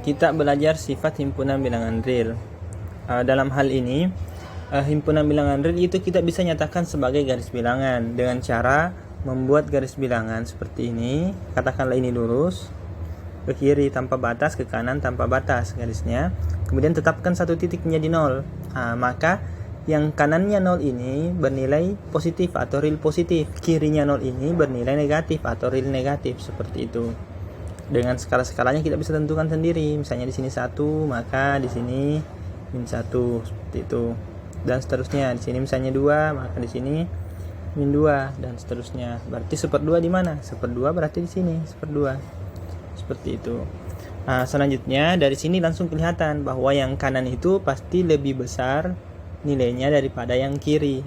Kita belajar sifat himpunan bilangan real. Dalam hal ini, himpunan bilangan real itu kita bisa nyatakan sebagai garis bilangan dengan cara membuat garis bilangan seperti ini. Katakanlah ini lurus, ke kiri tanpa batas, ke kanan tanpa batas garisnya. Kemudian tetapkan satu titik menjadi 0. Maka yang kanannya 0 ini bernilai positif atau real positif, kirinya 0 ini bernilai negatif atau real negatif, seperti itu. Dengan skala-skalanya kita bisa tentukan sendiri. Misalnya di sini 1, maka di sini min 1, seperti itu. Dan seterusnya. Di sini misalnya 2, maka di sini min 2 dan seterusnya. Berarti 1/2 di mana? 1/2 berarti di sini 1/2. Seperti itu. Selanjutnya dari sini langsung kelihatan bahwa yang kanan itu pasti lebih besar nilainya daripada yang kiri.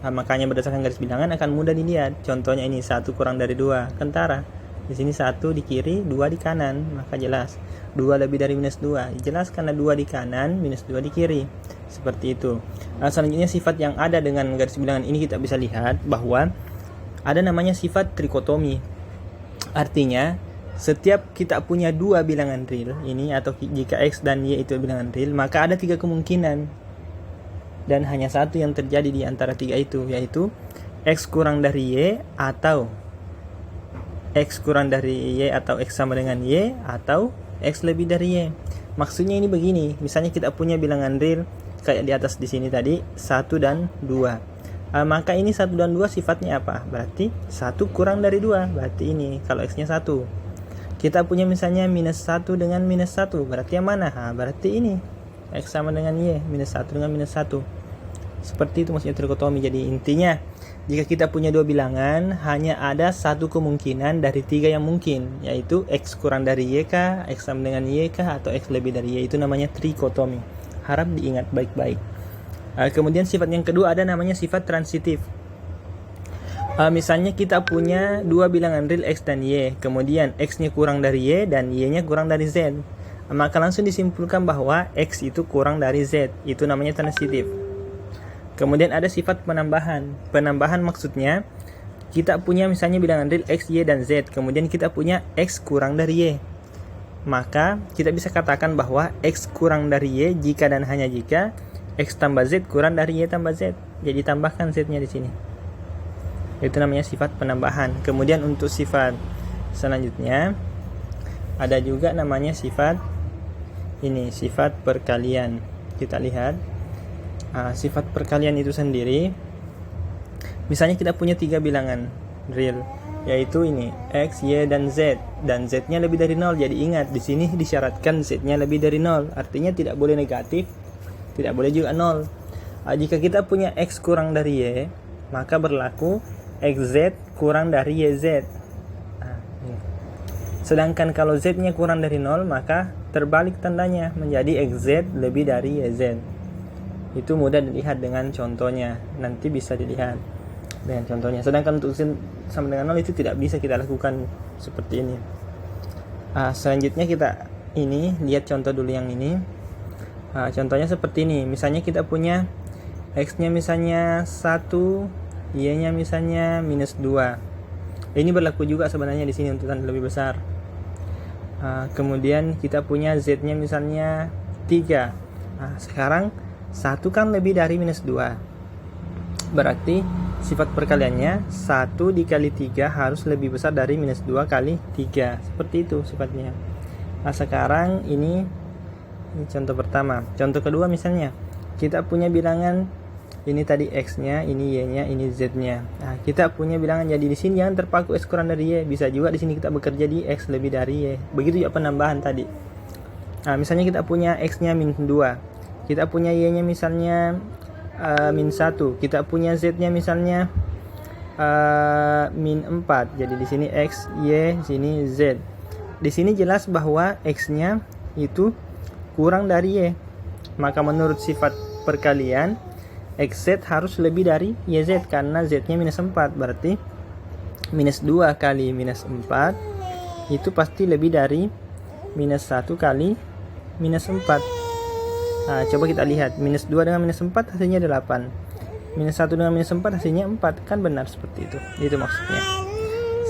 Makanya berdasarkan garis bilangan akan mudah dilihat. Contohnya ini 1 kurang dari 2, kentara. Di sini 1 di kiri, 2 di kanan, maka jelas 2 lebih dari minus 2. Jelas karena 2 di kanan, minus 2 di kiri. Seperti itu. Selanjutnya sifat yang ada dengan garis bilangan ini kita bisa lihat bahwa ada namanya sifat trikotomi. Artinya, setiap kita punya 2 bilangan real ini, atau jika X dan Y itu bilangan real, maka ada 3 kemungkinan. Dan hanya satu yang terjadi di antara 3 itu, yaitu X kurang dari Y atau X kurang dari Y, atau X sama dengan Y, atau X lebih dari Y. Maksudnya ini begini, misalnya kita punya bilangan real kayak di atas di sini tadi 1 dan 2. Maka ini 1 dan 2 sifatnya apa? Berarti 1 kurang dari 2, berarti ini kalau X-nya 1. Kita punya misalnya minus 1 dengan minus 1, berarti yang mana? Berarti ini X sama dengan Y, minus 1 dengan minus 1. Seperti itu maksudnya trikotomi. Jadi intinya, jika kita punya 2 bilangan, hanya ada satu kemungkinan dari 3 yang mungkin, yaitu X kurang dari Y kah, X sama dengan Y kah, atau X lebih dari Y. Itu namanya trikotomi. Harap diingat baik-baik. Kemudian sifat yang kedua ada namanya sifat transitif. Misalnya kita punya 2 bilangan real X dan Y, kemudian X-nya kurang dari Y dan Y-nya kurang dari Z. Maka langsung disimpulkan bahwa X itu kurang dari Z. Itu namanya transitif. Kemudian ada sifat penambahan. Penambahan maksudnya kita punya misalnya bilangan real X, Y, dan Z. Kemudian kita punya X kurang dari Y. Maka kita bisa katakan bahwa X kurang dari Y jika dan hanya jika X tambah Z kurang dari Y tambah Z. Jadi tambahkan Z-nya di sini. Itu namanya sifat penambahan. Kemudian untuk sifat selanjutnya ada juga namanya sifat ini, sifat perkalian. Kita lihat. Sifat perkalian itu sendiri, misalnya kita punya 3 bilangan real, yaitu ini X, Y, dan Z, dan Z-nya lebih dari 0. Jadi ingat, di sini disyaratkan Z-nya lebih dari 0, artinya tidak boleh negatif, tidak boleh juga 0. Jika kita punya X kurang dari Y, maka berlaku XZ kurang dari YZ. Sedangkan kalau Z-nya kurang dari 0, maka terbalik tandanya menjadi XZ lebih dari YZ. Itu mudah dilihat dengan contohnya. Nanti bisa dilihat dengan contohnya. Sedangkan untuk Z sama dengan 0 itu tidak bisa kita lakukan seperti ini. Selanjutnya kita ini lihat contoh dulu yang ini. Contohnya seperti ini. Misalnya kita punya X-nya misalnya 1, Y-nya misalnya minus 2. Ini berlaku juga sebenarnya di sini untuk tanda lebih besar. Kemudian kita punya Z-nya misalnya 3. Sekarang 1 kan lebih dari minus 2. Berarti sifat perkaliannya 1 dikali 3 harus lebih besar dari minus 2 kali 3. Seperti itu sifatnya. Sekarang ini contoh pertama. Contoh kedua misalnya kita punya bilangan ini tadi X-nya, ini Y-nya, ini Z-nya. Kita punya bilangan, jadi di sini jangan terpaku X kurang dari Y. Bisa juga di sini kita bekerja di X lebih dari Y. Begitu juga penambahan tadi. Misalnya kita punya X-nya min 2. Kita punya Y-nya misalnya min 1. Kita punya Z-nya misalnya min 4. Jadi di sini X, Y, sini Z. Di sini jelas bahwa X-nya itu kurang dari Y. Maka menurut sifat perkalian, XZ harus lebih dari YZ karena Z-nya minus 4. Berarti minus 2 kali minus 4 itu pasti lebih dari minus 1 kali minus 4. Coba kita lihat, minus 2 dengan minus 4 hasilnya 8. Minus 1 dengan minus 4 hasilnya 4. Kan benar seperti itu. Itu maksudnya.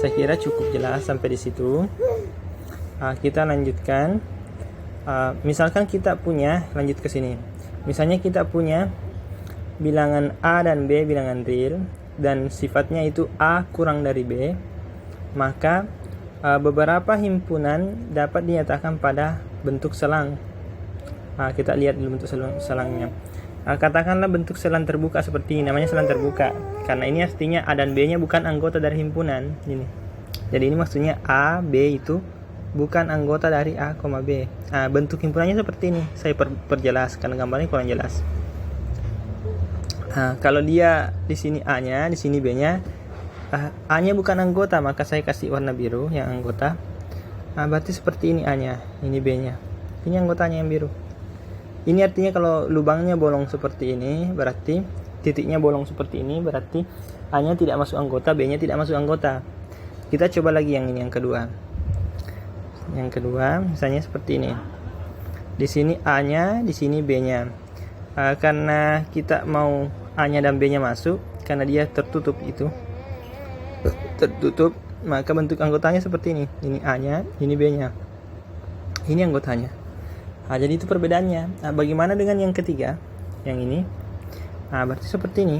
Saya kira cukup jelas sampai di situ. Kita lanjutkan Misalkan kita punya, lanjut ke sini. Misalnya kita punya bilangan A dan B bilangan real dan sifatnya itu A kurang dari B, maka beberapa himpunan dapat dinyatakan pada bentuk selang. Kita lihat dulu bentuk selangnya. Katakanlah bentuk selang terbuka seperti ini, namanya selang terbuka karena ini artinya A dan B nya bukan anggota dari himpunan ini. Jadi ini maksudnya A, B itu bukan anggota dari A, B. Bentuk himpunannya seperti ini. Saya perjelas karena gambarnya kurang jelas. Kalau dia di sini A-nya, di sini B-nya, A-nya bukan anggota, maka saya kasih warna biru yang anggota. Berarti seperti ini A-nya, ini B-nya. Ini anggotanya yang biru. Ini artinya kalau lubangnya bolong seperti ini, berarti titiknya bolong seperti ini, berarti A-nya tidak masuk anggota, B-nya tidak masuk anggota. Kita coba lagi yang ini, yang kedua. Yang kedua, misalnya seperti ini. Di sini A-nya, di sini B-nya. Karena kita mau A-nya dan B-nya masuk, karena dia tertutup itu. Tertutup, maka bentuk anggotanya seperti ini. Ini A-nya, ini B-nya. Ini anggotanya. Jadi itu perbedaannya. Bagaimana dengan yang ketiga? Yang ini. Berarti seperti ini.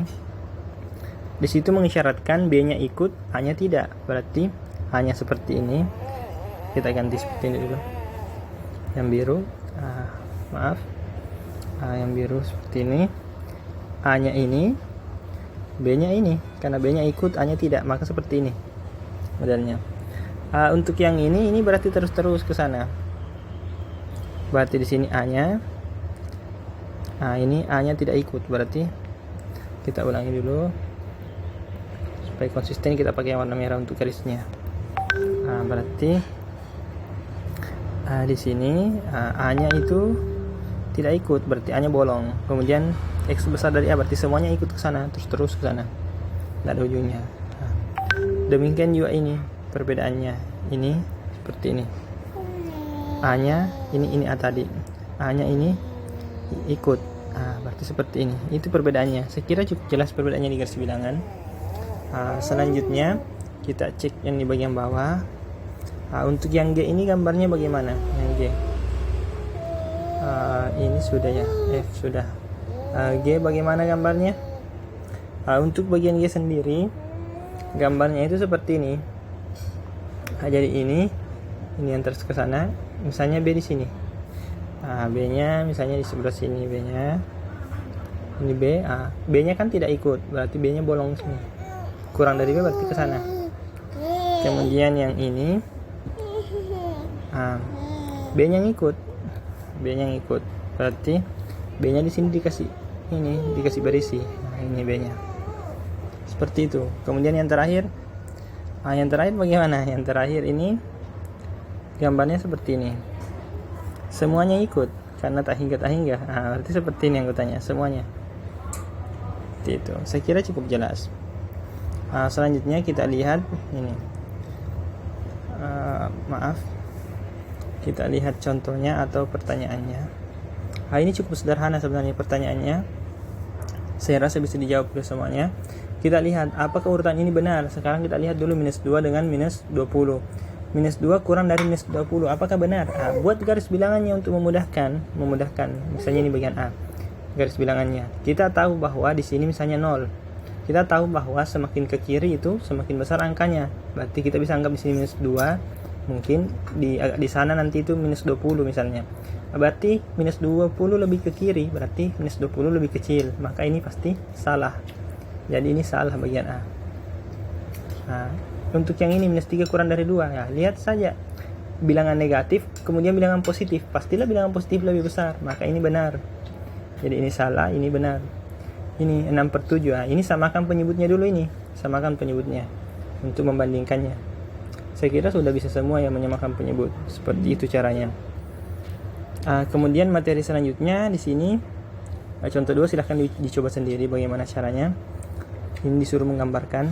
Di situ mengisyaratkan B-nya ikut, A-nya tidak. Berarti A-nya seperti ini. Kita ganti seperti ini dulu. Yang biru, yang biru seperti ini. A-nya ini, B-nya ini. Karena B-nya ikut, A-nya tidak, maka seperti ini modelnya. Untuk yang ini berarti terus-terus ke sana. Berarti di sini A-nya. Ini A-nya tidak ikut, berarti kita ulangi dulu. Supaya konsisten kita pakai warna merah untuk garisnya. Berarti di sini A-nya itu tidak ikut, berarti A-nya bolong. Kemudian X besar dari A, berarti semuanya ikut ke sana, terus ke sana. Tidak ada ujungnya. Demikian juga ini perbedaannya. Ini seperti ini. A-nya ini A tadi. A-nya ini ikut. Berarti seperti ini. Itu perbedaannya. Saya kira cukup jelas perbedaannya di garis bilangan. Selanjutnya kita cek yang di bagian bawah. Untuk yang G ini gambarnya bagaimana? Yang G ini sudah ya, F sudah. G bagaimana gambarnya? Untuk bagian G sendiri gambarnya itu seperti ini. Jadi ini yang terus ke sana. Misalnya B di sini. B-nya misalnya di sebelah sini B-nya. Ini B. B-nya kan tidak ikut, berarti B-nya bolong sini. Kurang dari B berarti ke sana. Kemudian yang ini B-nya ngikut. B-nya ngikut. Berarti B-nya di sini dikasih berisi. Ini B-nya. Seperti itu. Kemudian yang terakhir bagaimana? Yang terakhir ini gambarnya seperti ini. Semuanya ikut karena tak hingga. Berarti seperti ini anggotanya semuanya. Seperti itu. Saya kira cukup jelas. Selanjutnya kita lihat ini. Kita lihat contohnya atau pertanyaannya. Ini cukup sederhana sebenarnya pertanyaannya. Saya rasa bisa dijawab oleh semuanya. Kita lihat apakah urutan ini benar. Sekarang kita lihat dulu minus 2 dengan minus 20. Minus 2 kurang dari minus 20. Apakah benar? Buat garis bilangannya untuk memudahkan. Misalnya ini bagian A. Garis bilangannya. Kita tahu bahwa di sini misalnya 0. Kita tahu bahwa semakin ke kiri itu semakin besar angkanya. Berarti kita bisa anggap di sini minus 2. Mungkin di sana nanti itu minus 20 misalnya. Berarti minus 20 lebih ke kiri, berarti minus 20 lebih kecil. Maka ini pasti salah. Jadi ini salah bagian A. Untuk yang ini minus 3 kurang dari 2. Ya, lihat saja. Bilangan negatif, kemudian bilangan positif. Pastilah bilangan positif lebih besar. Maka ini benar. Jadi ini salah, ini benar. Ini 6/7. Ini samakan penyebutnya dulu ini. Samakan penyebutnya. Untuk membandingkannya. Saya kira sudah bisa semua yang menyamakan penyebut. Seperti itu caranya. Kemudian materi selanjutnya di sini contoh 2 silahkan dicoba sendiri bagaimana caranya. Ini disuruh menggambarkan.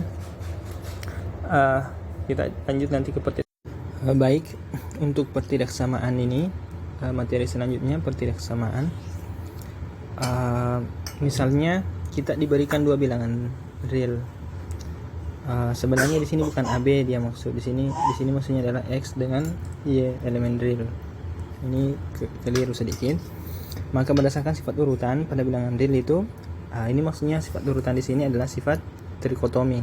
Kita lanjut nanti ke baik, untuk pertidaksamaan ini materi selanjutnya pertidaksamaan. Misalnya kita diberikan 2 bilangan real. Sebenarnya di sini bukan AB dia maksud di sini maksudnya adalah X dengan Y elemen real. ini keliru sedikit. Maka berdasarkan sifat urutan pada bilangan real itu, ini maksudnya sifat urutan di sini adalah sifat trikotomi.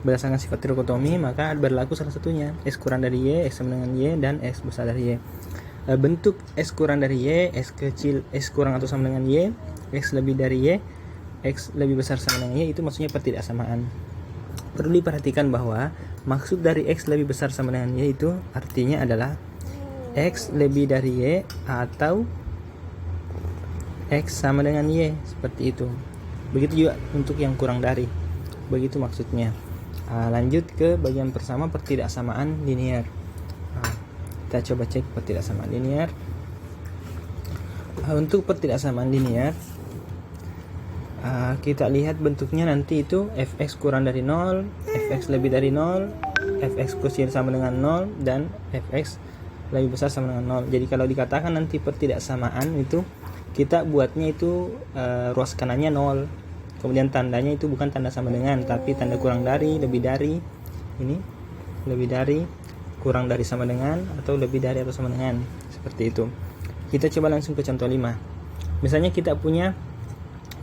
Berdasarkan sifat trikotomi maka berlaku salah satunya x kurang dari y, x sama dengan y, dan x besar dari y. Bentuk x kurang dari y, x kecil x kurang atau sama dengan y, x lebih dari y, x lebih besar sama dengan y, itu maksudnya pertidaksamaan. Perlu diperhatikan bahwa maksud dari x lebih besar sama dengan y itu artinya adalah x lebih dari y atau x sama dengan y, seperti itu. Begitu juga untuk yang kurang dari, begitu maksudnya. Lanjut ke bagian pertama, pertidaksamaan linear. Kita coba cek pertidaksamaan linear. Untuk pertidaksamaan linear, kita lihat bentuknya nanti itu fx kurang dari 0, fx lebih dari 0, fx kecil sama dengan 0, dan fx lebih besar sama dengan 0. Jadi kalau dikatakan nanti pertidaksamaan itu, kita buatnya itu ruas kanannya 0. Kemudian tandanya itu bukan tanda sama dengan, tapi tanda kurang dari, lebih dari. Ini lebih dari, kurang dari sama dengan, atau lebih dari atau sama dengan, seperti itu. Kita coba langsung ke contoh 5. Misalnya kita punya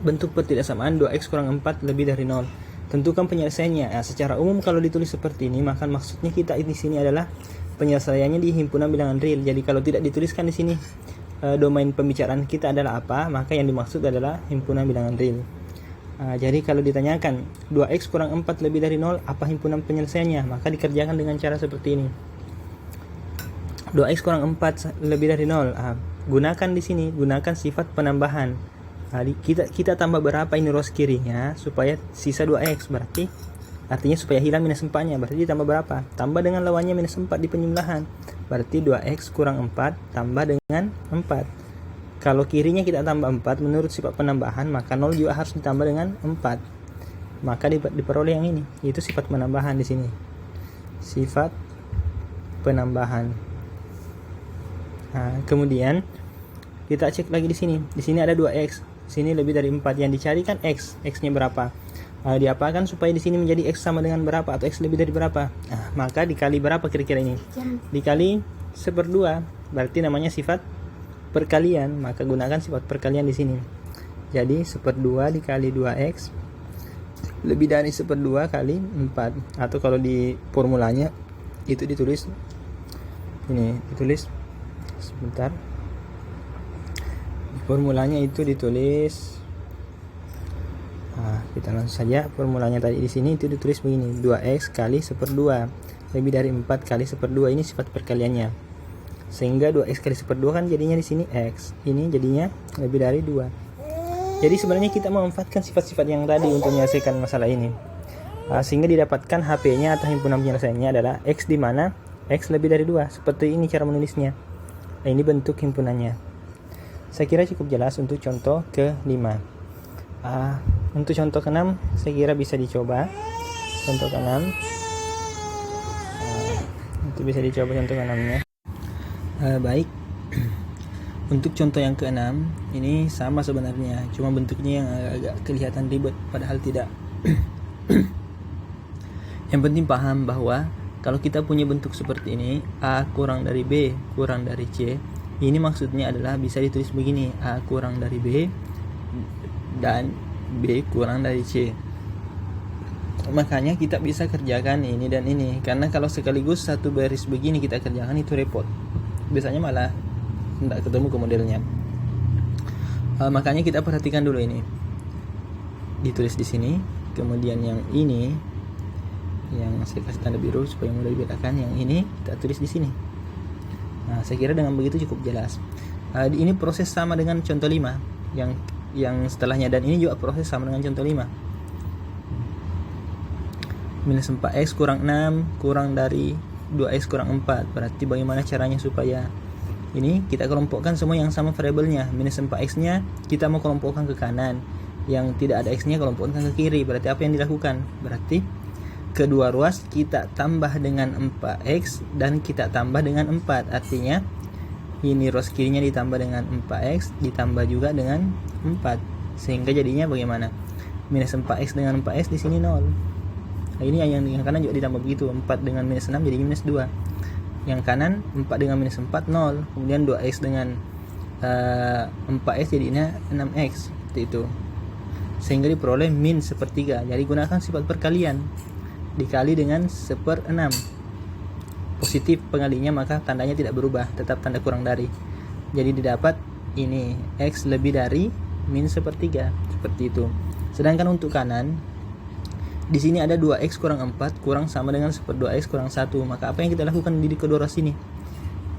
bentuk pertidaksamaan 2x kurang 4 lebih dari 0. Tentukan penyelesaiannya. Secara umum kalau ditulis seperti ini, maka maksudnya kita di sini adalah penyelesaiannya di himpunan bilangan real. Jadi kalau tidak dituliskan di sini domain pembicaraan kita adalah apa, maka yang dimaksud adalah himpunan bilangan real. Jadi kalau ditanyakan 2x kurang 4 lebih dari 0, apa himpunan penyelesaiannya? Maka dikerjakan dengan cara seperti ini. 2x kurang 4 lebih dari 0. Gunakan di sini, gunakan sifat penambahan. Kita tambah berapa ini ruas kirinya supaya sisa 2x, berarti artinya supaya hilang minus 4-nya, berarti ditambah berapa? Tambah dengan lawannya minus 4 di penjumlahan. Berarti 2x kurang 4 tambah dengan 4. Kalau kirinya kita tambah 4 menurut sifat penambahan, maka 0 juga harus ditambah dengan 4. Maka diperoleh yang ini, yaitu sifat penambahan di sini. Sifat penambahan. Kemudian kita cek lagi di sini. Di sini ada 2x. Sini lebih dari 4. Yang dicari kan x. X-nya berapa? Diapakan supaya di sini menjadi x sama dengan berapa atau x lebih dari berapa? Maka dikali berapa kira-kira ini? Dikali 1/2. Berarti namanya sifat perkalian. Maka gunakan sifat perkalian di sini. Jadi 1/2 dikali 2x lebih dari 1/2 kali 4. Atau kalau di formulanya itu ditulis ini, ditulis sebentar. Formulanya itu ditulis, kita langsung saja. Formulanya tadi di sini itu ditulis begini, 2x kali 1/2 lebih dari 4 kali 1/2. Ini sifat perkaliannya, sehingga 2x kali 1/2 kan jadinya di sini x, ini jadinya lebih dari 2. Jadi sebenarnya kita memanfaatkan sifat-sifat yang tadi untuk menyelesaikan masalah ini, sehingga didapatkan HP-nya atau himpunan penyelesaiannya adalah x, di mana x lebih dari 2. Seperti ini cara menulisnya. Ini bentuk himpunannya. Saya kira cukup jelas untuk contoh ke-5. Untuk contoh ke-6 saya kira bisa dicoba. Contoh ke-6 itu bisa dicoba contoh ke-6-nya. Baik. Untuk contoh yang ke-6 ini sama sebenarnya, cuma bentuknya yang agak kelihatan ribet, padahal tidak. Yang penting paham bahwa kalau kita punya bentuk seperti ini, A kurang dari B kurang dari C, ini maksudnya adalah bisa ditulis begini, A kurang dari B dan B kurang dari C. Makanya kita bisa kerjakan ini dan ini, karena kalau sekaligus satu baris begini kita kerjakan itu repot. Biasanya malah tidak ketemu ke modelnya. Makanya kita perhatikan dulu ini. Ditulis di sini, kemudian yang ini yang saya kasih tanda biru supaya mudah dibedakan, yang ini kita tulis di sini. Saya kira dengan begitu cukup jelas. Ini proses sama dengan contoh 5 yang setelahnya, dan ini juga proses sama dengan contoh 5. Minus 4x kurang 6 kurang dari 2x kurang 4. Berarti bagaimana caranya supaya ini kita kelompokkan semua yang sama variabelnya. Minus 4x nya kita mau kelompokkan ke kanan, yang tidak ada x nya kelompokkan ke kiri. Berarti apa yang dilakukan? Berarti kedua ruas kita tambah dengan 4x dan kita tambah dengan 4. Artinya ini ruas kirinya ditambah dengan 4x ditambah juga dengan 4, sehingga jadinya bagaimana? Minus 4x dengan 4x di sini 0. Ini yang kanan juga ditambah begitu. 4 dengan minus 6 jadi minus 2. yang kanan 4 dengan minus 4 0, kemudian 2x dengan 4x jadinya 6x seperti itu, sehingga diperoleh min sepertiga. Jadi gunakan sifat perkalian dikali dengan 1/6, positif pengalinya maka tandanya tidak berubah, tetap tanda kurang dari. Jadi didapat ini x lebih dari min sepertiga seperti itu. Sedangkan untuk kanan di sini ada 2x kurang 4 kurang sama dengan 1/2x kurang 1. Maka apa yang kita lakukan di kedua ruas ini?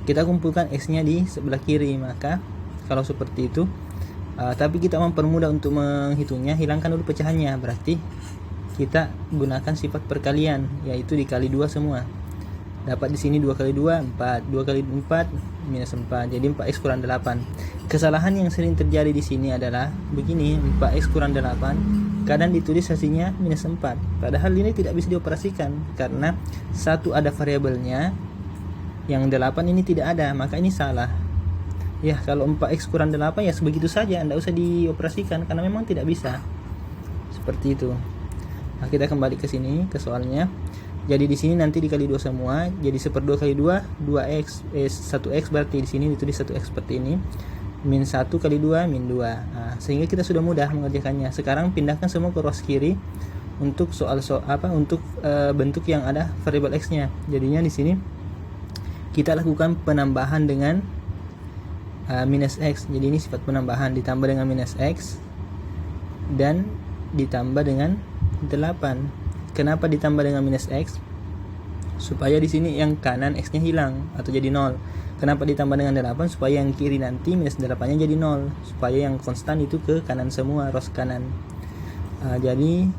Kita kumpulkan x-nya di sebelah kiri. Maka kalau seperti itu, tapi kita mempermudah untuk menghitungnya, hilangkan dulu pecahannya. Berarti kita gunakan sifat perkalian, yaitu dikali 2 semua. Dapat di sini 2 kali 2 4, 2 kali 4 minus 4, jadi 4x kurang 8. Kesalahan yang sering terjadi di sini adalah begini, 4x kurang 8 kadang ditulis hasilnya minus 4, padahal ini tidak bisa dioperasikan karena satu ada variabelnya, yang 8 ini tidak ada, maka ini salah. Ya, kalau 4x kurang 8 ya sebegitu saja, tidak usah dioperasikan karena memang tidak bisa. Seperti itu. Nah, kita kembali ke sini ke soalnya. Jadi di sini nanti dikali 2 semua, jadi 1/2 kali 2 2x, 1x, berarti di sini ditulis 1x seperti ini. Min 1 kali 2 min 2. Nah, sehingga kita sudah mudah mengerjakannya. Sekarang pindahkan semua ke ruas kiri untuk untuk bentuk yang ada variabel x-nya. Jadinya di sini kita lakukan penambahan dengan minus x. Jadi ini sifat penambahan ditambah dengan minus x dan ditambah dengan 8. Kenapa ditambah dengan minus x? Supaya di sini yang kanan x-nya hilang atau jadi 0. Kenapa ditambah dengan 8? Supaya yang kiri nanti minus 8-nya jadi 0. Supaya yang konstan itu ke kanan semua, ruas kanan. Jadi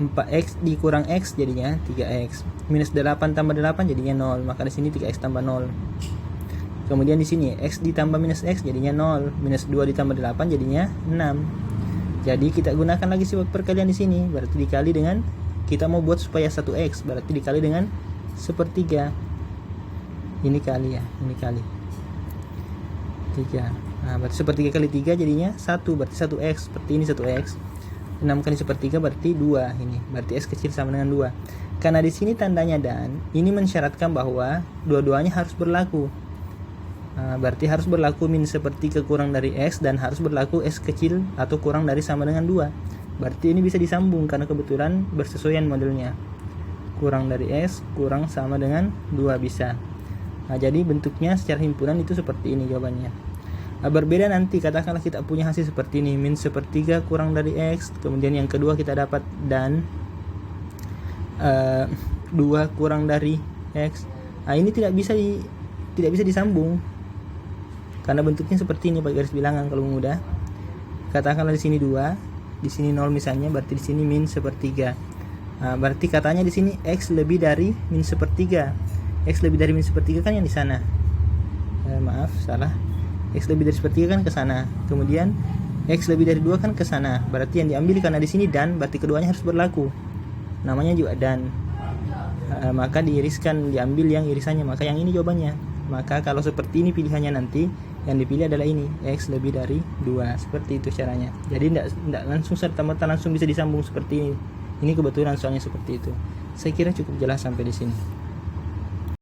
4x dikurang x jadinya 3x. Minus 8 tambah 8 jadinya 0. Maka di sini 3x tambah 0. Kemudian di sini x ditambah minus x jadinya 0. Minus 2 ditambah 8 jadinya 6. Jadi kita gunakan lagi sifat perkalian di sini. Berarti dikali dengan, kita mau buat supaya 1x, berarti dikali dengan 1/3. Ini kali ya, ini kali 3. Nah, berarti 1/3 kali 3 jadinya 1, berarti 1x, seperti ini 1x. 6 kali 1/3 berarti 2 ini. Berarti x kecil sama dengan 2. Karena di sini tandanya dan, ini mensyaratkan bahwa dua-duanya harus berlaku. Nah, berarti harus berlaku min 1/3 kurang dari x dan harus berlaku x kecil atau kurang dari sama dengan 2. Berarti ini bisa disambung karena kebetulan bersesuaian modelnya. Kurang dari x kurang sama dengan 2 bisa. Nah, jadi bentuknya secara himpunan itu seperti ini jawabannya. Nah, berbeda nanti, katakanlah kita punya hasil seperti ini, min 1/3 kurang dari x, kemudian yang kedua kita dapat dan 2 kurang dari x. Nah, ini tidak bisa disambung karena bentuknya seperti ini pakai garis bilangan. Kalau mudah, katakanlah di sini 2, di sini 0 misalnya, berarti di sini min 1/3. Nah, berarti katanya di sini x lebih dari min 1/3. X lebih dari min 1/3 kan yang di sana. Maaf, salah. X lebih dari 1/3 kan ke sana. Kemudian x lebih dari 2 kan ke sana. Berarti yang diambil karena di sini dan, berarti keduanya harus berlaku. Namanya juga dan. Maka diiriskan, diambil yang irisannya, maka yang ini jawabannya. Maka kalau seperti ini pilihannya nanti, yang dipilih adalah ini, x lebih dari 2. Seperti itu caranya. Jadi tidak langsung serta-merta langsung bisa disambung seperti ini. Ini kebetulan soalnya seperti itu. Saya kira cukup jelas sampai di sini.